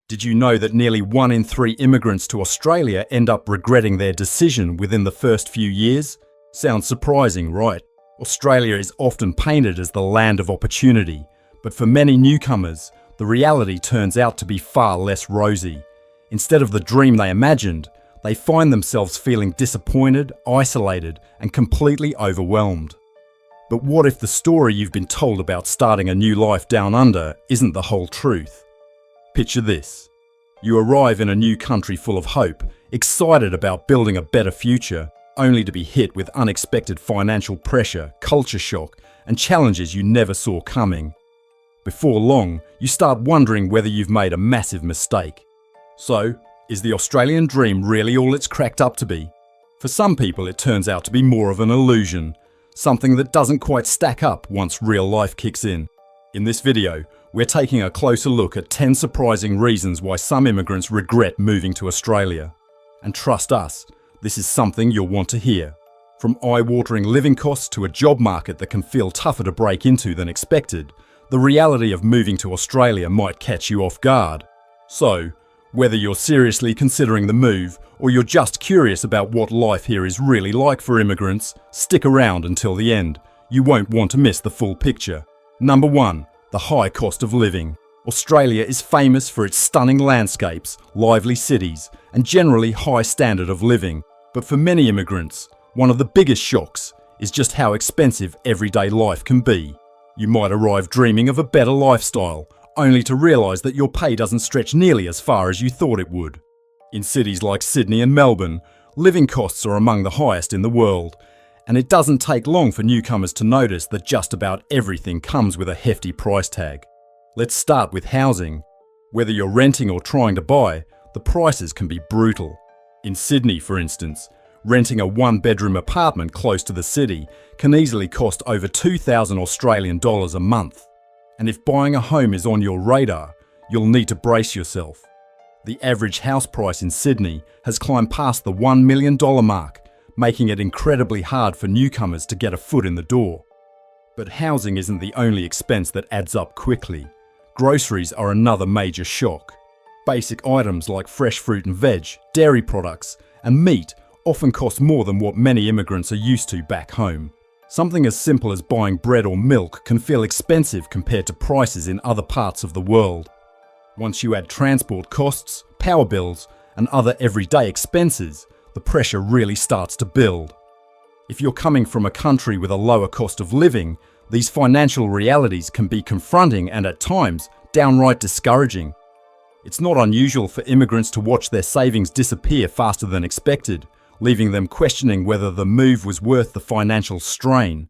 Did you know that nearly 1 in 3 immigrants to Australia end up regretting their decision within the first few years? Sounds surprising, right? Australia is often painted as the land of opportunity, but for many newcomers, the reality turns out to be far less rosy. Instead of the dream they imagined, they find themselves feeling disappointed, isolated, and completely overwhelmed. But what if the story you've been told about starting a new life down under isn't the whole truth? Picture this. You arrive in a new country full of hope, excited about building a better future, only to be hit with unexpected financial pressure, culture shock, and challenges you never saw coming. Before long, you start wondering whether you've made a massive mistake. So, is the Australian dream really all it's cracked up to be? For some people, it turns out to be more of an illusion, something that doesn't quite stack up once real life kicks in. In this video, we're taking a closer look at 10 surprising reasons why some immigrants regret moving to Australia. And trust us, this is something you'll want to hear. From eye-watering living costs to a job market that can feel tougher to break into than expected, the reality of moving to Australia might catch you off guard. So, whether you're seriously considering the move or you're just curious about what life here is really like for immigrants, stick around until the end. You won't want to miss the full picture. Number 1. The high cost of living. Australia is famous for its stunning landscapes, lively cities, and generally high standard of living. But for many immigrants, one of the biggest shocks is just how expensive everyday life can be. You might arrive dreaming of a better lifestyle, only to realise that your pay doesn't stretch nearly as far as you thought it would. In cities like Sydney and Melbourne, living costs are among the highest in the world, and it doesn't take long for newcomers to notice that just about everything comes with a hefty price tag. Let's start with housing. Whether you're renting or trying to buy, the prices can be brutal. In Sydney, for instance, renting a one-bedroom apartment close to the city can easily cost over 2,000 Australian dollars a month. And if buying a home is on your radar, you'll need to brace yourself. The average house price in Sydney has climbed past the $1 million mark, making it incredibly hard for newcomers to get a foot in the door. But housing isn't the only expense that adds up quickly. Groceries are another major shock. Basic items like fresh fruit and veg, dairy products, and meat often cost more than what many immigrants are used to back home. Something as simple as buying bread or milk can feel expensive compared to prices in other parts of the world. Once you add transport costs, power bills, and other everyday expenses, the pressure really starts to build. If you're coming from a country with a lower cost of living, these financial realities can be confronting and at times downright discouraging. It's not unusual for immigrants to watch their savings disappear faster than expected, leaving them questioning whether the move was worth the financial strain.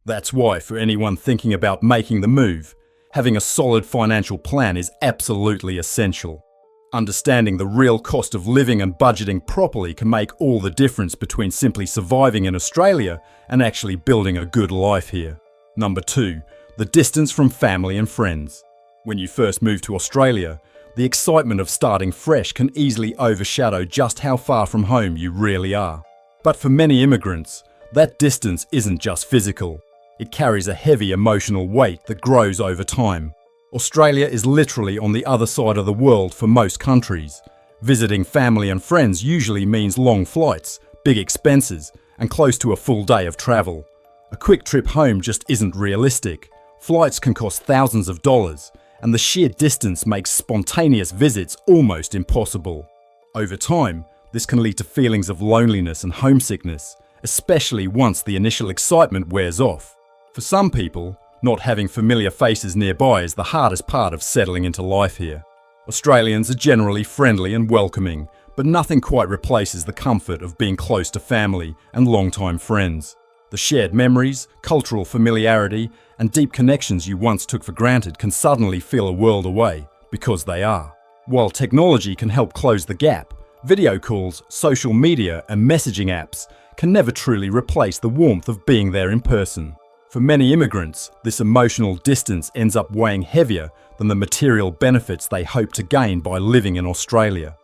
That's why, for anyone thinking about making the move, having a solid financial plan is absolutely essential. Understanding the real cost of living and budgeting properly can make all the difference between simply surviving in Australia and actually building a good life here. Number 2. The distance from family and friends. When you first move to Australia, the excitement of starting fresh can easily overshadow just how far from home you really are. But for many immigrants, that distance isn't just physical. It carries a heavy emotional weight that grows over time. Australia is literally on the other side of the world for most countries. Visiting family and friends usually means long flights, big expenses, and close to a full day of travel. A quick trip home just isn't realistic. Flights can cost thousands of dollars, and the sheer distance makes spontaneous visits almost impossible. Over time, this can lead to feelings of loneliness and homesickness, especially once the initial excitement wears off. For some people, not having familiar faces nearby is the hardest part of settling into life here. Australians are generally friendly and welcoming, but nothing quite replaces the comfort of being close to family and long-time friends. The shared memories, cultural familiarity, and deep connections you once took for granted can suddenly feel a world away, because they are. While technology can help close the gap, video calls, social media, and messaging apps can never truly replace the warmth of being there in person. For many immigrants, this emotional distance ends up weighing heavier than the material benefits they hope to gain by living in Australia.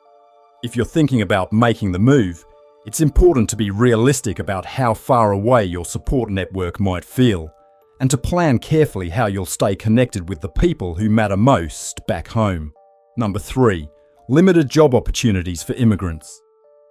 If you're thinking about making the move, it's important to be realistic about how far away your support network might feel, and to plan carefully how you'll stay connected with the people who matter most back home. Number 3. Limited job opportunities for immigrants.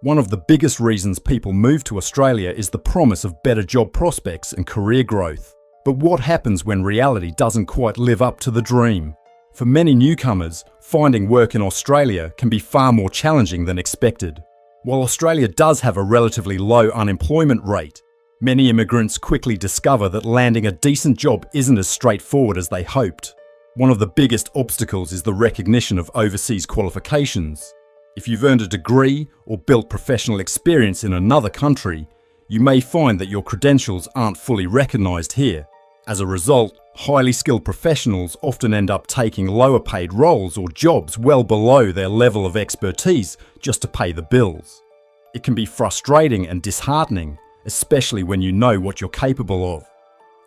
One of the biggest reasons people move to Australia is the promise of better job prospects and career growth. But what happens when reality doesn't quite live up to the dream? For many newcomers, finding work in Australia can be far more challenging than expected. While Australia does have a relatively low unemployment rate, many immigrants quickly discover that landing a decent job isn't as straightforward as they hoped. One of the biggest obstacles is the recognition of overseas qualifications. If you've earned a degree or built professional experience in another country, you may find that your credentials aren't fully recognised here. As a result, highly skilled professionals often end up taking lower paid roles or jobs well below their level of expertise just to pay the bills. It can be frustrating and disheartening, especially when you know what you're capable of.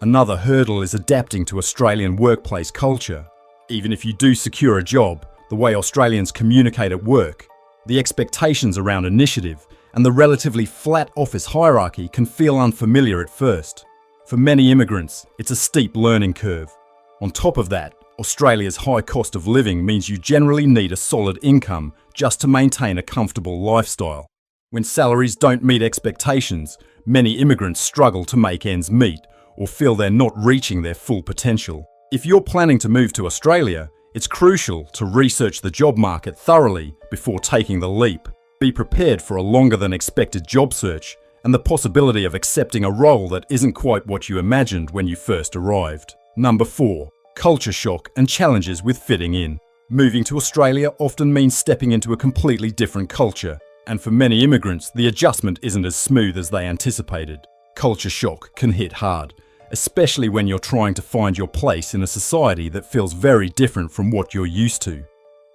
Another hurdle is adapting to Australian workplace culture. Even if you do secure a job, the way Australians communicate at work, the expectations around initiative, and the relatively flat office hierarchy can feel unfamiliar at first. For many immigrants, it's a steep learning curve. On top of that, Australia's high cost of living means you generally need a solid income just to maintain a comfortable lifestyle. When salaries don't meet expectations, many immigrants struggle to make ends meet or feel they're not reaching their full potential. If you're planning to move to Australia, it's crucial to research the job market thoroughly before taking the leap. Be prepared for a longer than expected job search and the possibility of accepting a role that isn't quite what you imagined when you first arrived. Number 4. Culture shock and challenges with fitting in. Moving to Australia often means stepping into a completely different culture, and for many immigrants, the adjustment isn't as smooth as they anticipated. Culture shock can hit hard, especially when you're trying to find your place in a society that feels very different from what you're used to.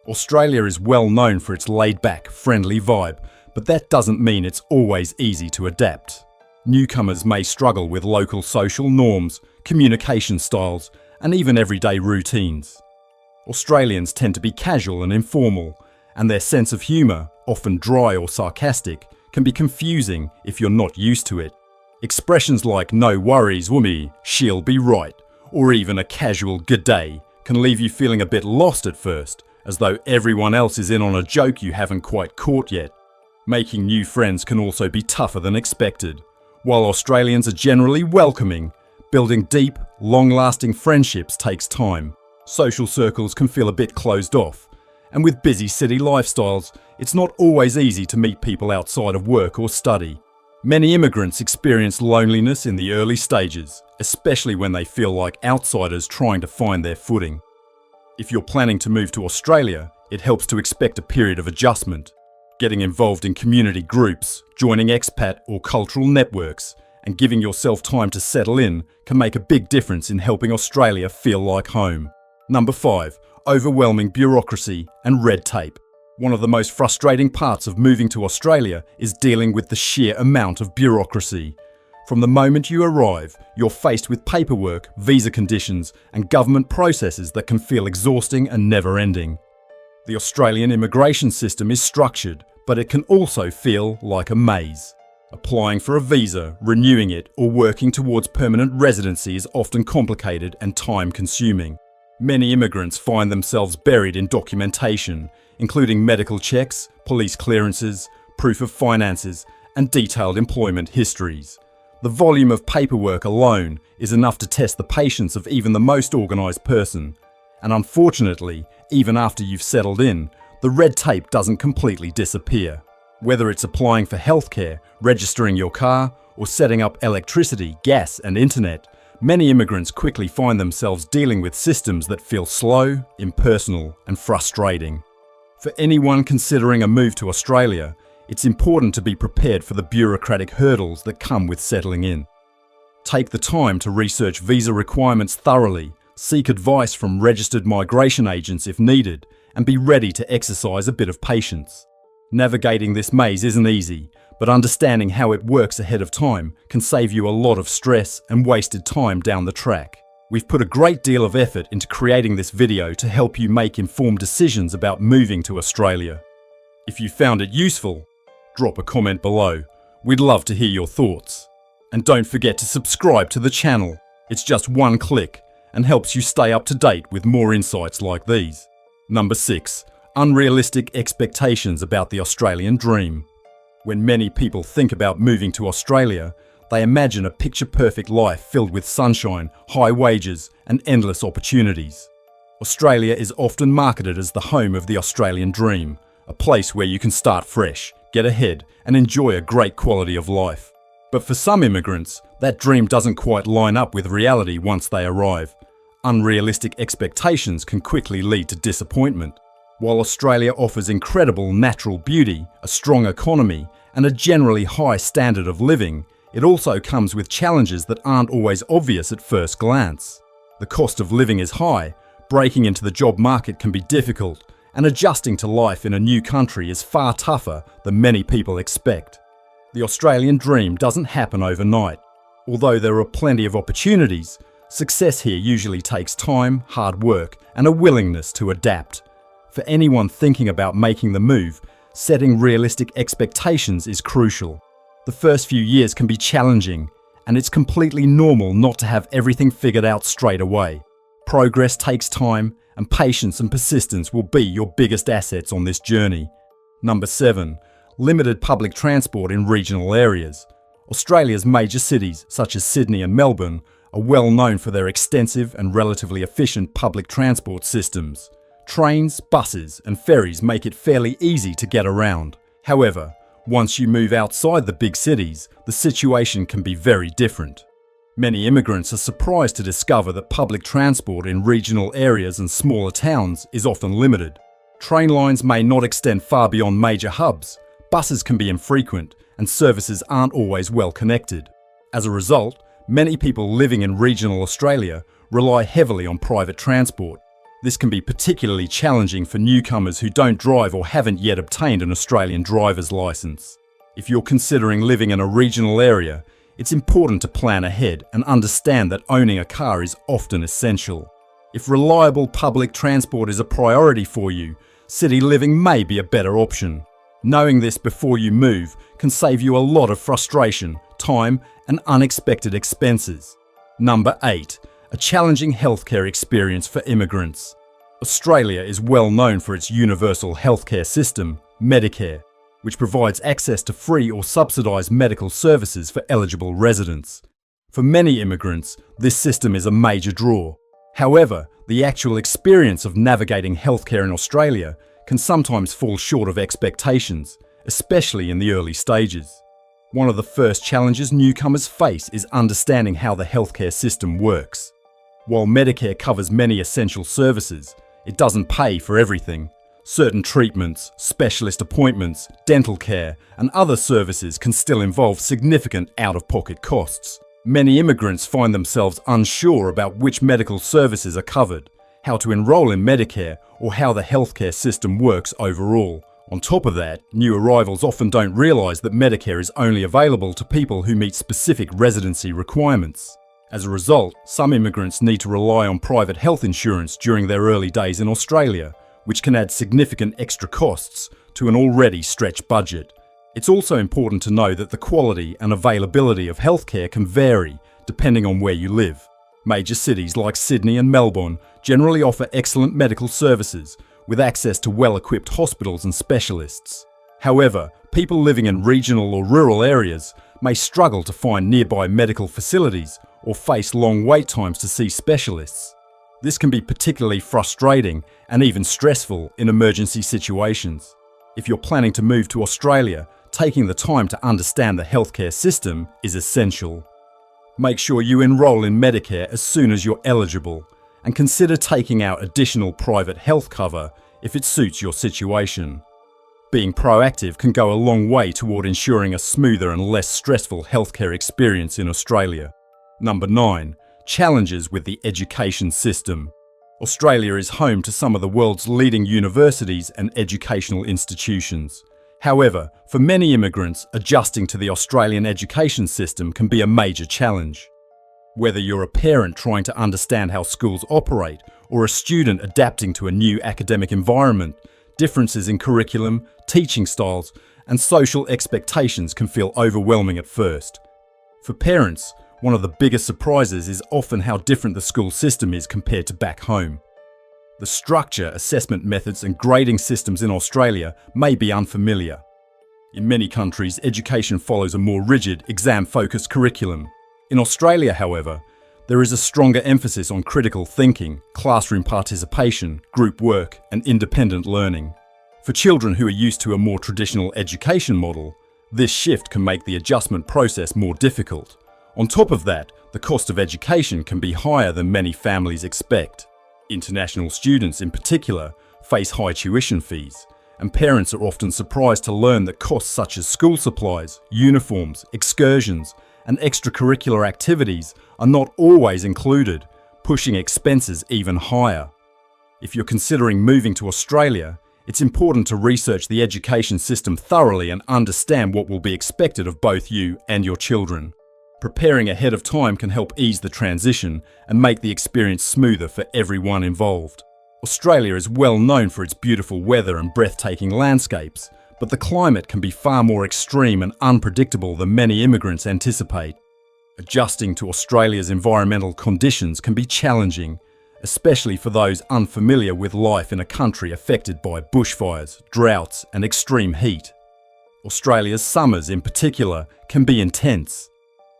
Australia is well known for its laid-back, friendly vibe, but that doesn't mean it's always easy to adapt. Newcomers may struggle with local social norms, communication styles, and even everyday routines. Australians tend to be casual and informal, and their sense of humour, often dry or sarcastic, can be confusing if you're not used to it. Expressions like "no worries, wummy," "she'll be right," or even a casual "g'day" can leave you feeling a bit lost at first, as though everyone else is in on a joke you haven't quite caught yet. Making new friends can also be tougher than expected. While Australians are generally welcoming, building deep, long-lasting friendships takes time. Social circles can feel a bit closed off, and with busy city lifestyles, it's not always easy to meet people outside of work or study. Many immigrants experience loneliness in the early stages, especially when they feel like outsiders trying to find their footing. If you're planning to move to Australia, it helps to expect a period of adjustment. Getting involved in community groups, joining expat or cultural networks, and giving yourself time to settle in can make a big difference in helping Australia feel like home. Number 5. Overwhelming bureaucracy and red tape. One of the most frustrating parts of moving to Australia is dealing with the sheer amount of bureaucracy. From the moment you arrive, you're faced with paperwork, visa conditions, and government processes that can feel exhausting and never-ending. The Australian immigration system is structured, but it can also feel like a maze. Applying for a visa, renewing it, or working towards permanent residency is often complicated and time-consuming. Many immigrants find themselves buried in documentation, including medical checks, police clearances, proof of finances, and detailed employment histories. The volume of paperwork alone is enough to test the patience of even the most organised person. And unfortunately, even after you've settled in, the red tape doesn't completely disappear. Whether it's applying for healthcare, registering your car, or setting up electricity, gas, and internet, many immigrants quickly find themselves dealing with systems that feel slow, impersonal, and frustrating. For anyone considering a move to Australia, it's important to be prepared for the bureaucratic hurdles that come with settling in. Take the time to research visa requirements thoroughly, seek advice from registered migration agents if needed, and be ready to exercise a bit of patience. Navigating this maze isn't easy, but understanding how it works ahead of time can save you a lot of stress and wasted time down the track. We've put a great deal of effort into creating this video to help you make informed decisions about moving to Australia. If you found it useful, drop a comment below. We'd love to hear your thoughts. And don't forget to subscribe to the channel. It's just one click and helps you stay up to date with more insights like these. Number 6. Unrealistic expectations about the Australian dream. When many people think about moving to Australia, they imagine a picture-perfect life filled with sunshine, high wages, and endless opportunities. Australia is often marketed as the home of the Australian dream, a place where you can start fresh, get ahead, and enjoy a great quality of life. But for some immigrants, that dream doesn't quite line up with reality once they arrive. Unrealistic expectations can quickly lead to disappointment. While Australia offers incredible natural beauty, a strong economy, and a generally high standard of living, it also comes with challenges that aren't always obvious at first glance. The cost of living is high, breaking into the job market can be difficult, and adjusting to life in a new country is far tougher than many people expect. The Australian dream doesn't happen overnight. Although there are plenty of opportunities, success here usually takes time, hard work, and a willingness to adapt. For anyone thinking about making the move, setting realistic expectations is crucial. The first few years can be challenging, and it's completely normal not to have everything figured out straight away. Progress takes time, and patience and persistence will be your biggest assets on this journey. Number 7. Limited public transport in regional areas. Australia's major cities, such as Sydney and Melbourne, are well known for their extensive and relatively efficient public transport systems. Trains, buses, and ferries make it fairly easy to get around. However, once you move outside the big cities, the situation can be very different. Many immigrants are surprised to discover that public transport in regional areas and smaller towns is often limited. Train lines may not extend far beyond major hubs, buses can be infrequent, and services aren't always well connected. As a result, many people living in regional Australia rely heavily on private transport. This can be particularly challenging for newcomers who don't drive or haven't yet obtained an Australian driver's licence. If you're considering living in a regional area, it's important to plan ahead and understand that owning a car is often essential. If reliable public transport is a priority for you, city living may be a better option. Knowing this before you move can save you a lot of frustration, time, and unexpected expenses. Number 8. A challenging healthcare experience for immigrants. Australia is well known for its universal healthcare system, Medicare, which provides access to free or subsidised medical services for eligible residents. For many immigrants, this system is a major draw. However, the actual experience of navigating healthcare in Australia can sometimes fall short of expectations, especially in the early stages. One of the first challenges newcomers face is understanding how the healthcare system works. While Medicare covers many essential services, it doesn't pay for everything. Certain treatments, specialist appointments, dental care, and other services can still involve significant out-of-pocket costs. Many immigrants find themselves unsure about which medical services are covered, how to enroll in Medicare, or how the healthcare system works overall. On top of that, new arrivals often don't realise that Medicare is only available to people who meet specific residency requirements. As a result, some immigrants need to rely on private health insurance during their early days in Australia, which can add significant extra costs to an already stretched budget. It's also important to know that the quality and availability of healthcare can vary depending on where you live. Major cities like Sydney and Melbourne generally offer excellent medical services, with access to well-equipped hospitals and specialists. However, people living in regional or rural areas may struggle to find nearby medical facilities or face long wait times to see specialists. This can be particularly frustrating and even stressful in emergency situations. If you're planning to move to Australia, taking the time to understand the healthcare system is essential. Make sure you enroll in Medicare as soon as you're eligible, and consider taking out additional private health cover if it suits your situation. Being proactive can go a long way toward ensuring a smoother and less stressful healthcare experience in Australia. Number 9. Challenges with the education system. Australia is home to some of the world's leading universities and educational institutions. However, for many immigrants, adjusting to the Australian education system can be a major challenge. Whether you're a parent trying to understand how schools operate, or a student adapting to a new academic environment, differences in curriculum, teaching styles, and social expectations can feel overwhelming at first. For parents, one of the biggest surprises is often how different the school system is compared to back home. The structure, assessment methods and grading systems in Australia may be unfamiliar. In many countries, education follows a more rigid, exam-focused curriculum. In Australia, however, there is a stronger emphasis on critical thinking, classroom participation, group work, and independent learning. For children who are used to a more traditional education model, this shift can make the adjustment process more difficult. On top of that, the cost of education can be higher than many families expect. International students, in particular, face high tuition fees, and parents are often surprised to learn that costs such as school supplies, uniforms, excursions, and extracurricular activities are not always included, pushing expenses even higher. If you're considering moving to Australia, it's important to research the education system thoroughly and understand what will be expected of both you and your children. Preparing ahead of time can help ease the transition and make the experience smoother for everyone involved. Australia is well known for its beautiful weather and breathtaking landscapes, but the climate can be far more extreme and unpredictable than many immigrants anticipate. Adjusting to Australia's environmental conditions can be challenging, especially for those unfamiliar with life in a country affected by bushfires, droughts, and extreme heat. Australia's summers, in particular, can be intense.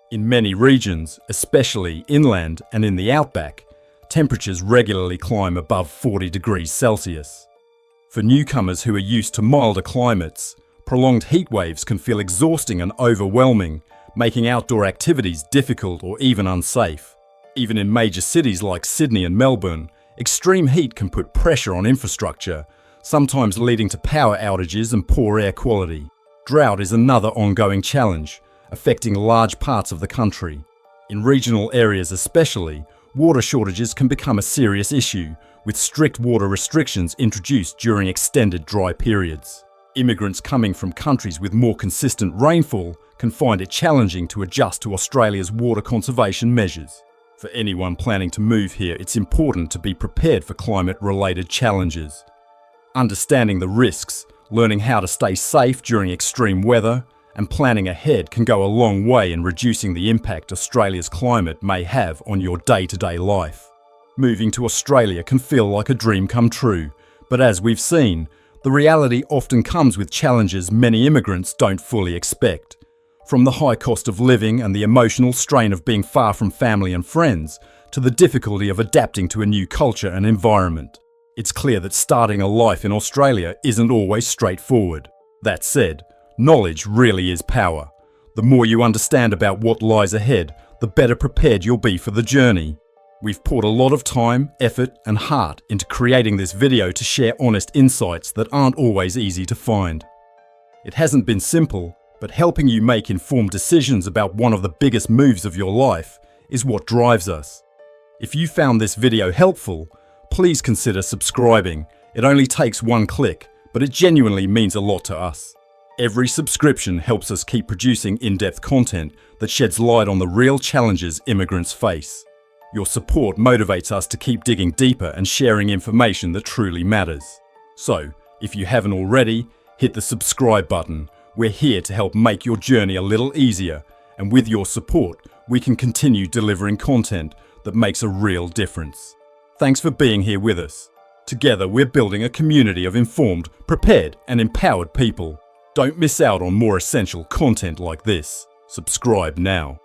In many regions, especially inland and in the outback, temperatures regularly climb above 40 degrees Celsius. For newcomers who are used to milder climates, prolonged heat waves can feel exhausting and overwhelming, making outdoor activities difficult or even unsafe. Even in major cities like Sydney and Melbourne, extreme heat can put pressure on infrastructure, sometimes leading to power outages and poor air quality. Drought is another ongoing challenge, affecting large parts of the country. In regional areas especially, water shortages can become a serious issue, with strict water restrictions introduced during extended dry periods. Immigrants coming from countries with more consistent rainfall can find it challenging to adjust to Australia's water conservation measures. For anyone planning to move here, it's important to be prepared for climate-related challenges. Understanding the risks, learning how to stay safe during extreme weather, and planning ahead can go a long way in reducing the impact Australia's climate may have on your day-to-day life. Moving to Australia can feel like a dream come true, but as we've seen, the reality often comes with challenges many immigrants don't fully expect. From the high cost of living and the emotional strain of being far from family and friends, to the difficulty of adapting to a new culture and environment. It's clear that starting a life in Australia isn't always straightforward. That said, knowledge really is power. The more you understand about what lies ahead, the better prepared you'll be for the journey. We've poured a lot of time, effort, and heart into creating this video to share honest insights that aren't always easy to find. It hasn't been simple, but helping you make informed decisions about one of the biggest moves of your life is what drives us. If you found this video helpful, please consider subscribing. It only takes one click, but it genuinely means a lot to us. Every subscription helps us keep producing in-depth content that sheds light on the real challenges immigrants face. Your support motivates us to keep digging deeper and sharing information that truly matters. So, if you haven't already, hit the subscribe button. We're here to help make your journey a little easier, and with your support, we can continue delivering content that makes a real difference. Thanks for being here with us. Together, we're building a community of informed, prepared, and empowered people. Don't miss out on more essential content like this. Subscribe now.